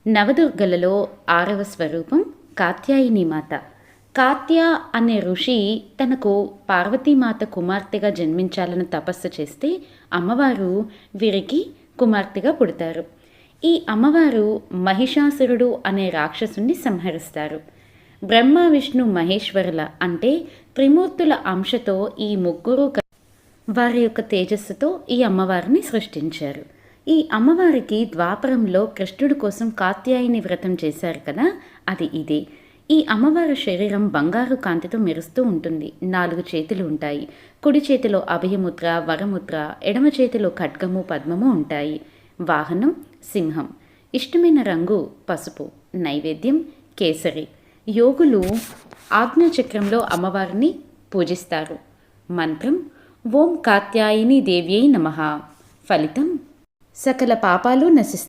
నవదుర్గలలో 6వ స్వరూపం కాత్యాయని మాత. కాత్య అనే ఋషి తనకు పార్వతీమాత కుమార్తెగా జన్మించాలని తపస్సు చేస్తే అమ్మవారు వీరికి కుమార్తెగా పుడతారు. ఈ అమ్మవారు మహిషాసురుడు అనే రాక్షసుని సంహరిస్తారు. బ్రహ్మ విష్ణు మహేశ్వరుల అంటే త్రిమూర్తుల అంశతో ఈ ముగ్గురు వారి యొక్క తేజస్సుతో ఈ అమ్మవారిని సృష్టించారు. ఈ అమ్మవారికి ద్వాపరంలో కృష్ణుడి కోసం కాత్యాయని వ్రతం చేశారు కదా, అది ఇదే. ఈ అమ్మవారి శరీరం బంగారు కాంతితో మెరుస్తూ ఉంటుంది. 4 చేతులు ఉంటాయి. కుడి చేతిలో అభయముద్ర, వరముద్ర, ఎడమ చేతిలో ఖడ్గము, పద్మము ఉంటాయి. వాహనం సింహం. ఇష్టమైన రంగు పసుపు. నైవేద్యం కేసరి. యోగులు ఆజ్ఞాచక్రంలో అమ్మవారిని పూజిస్తారు. మంత్రం ఓం కాత్యాయని దేవ్యై నమః. ఫలితం సకల పాపాలు నశిస్తాయి.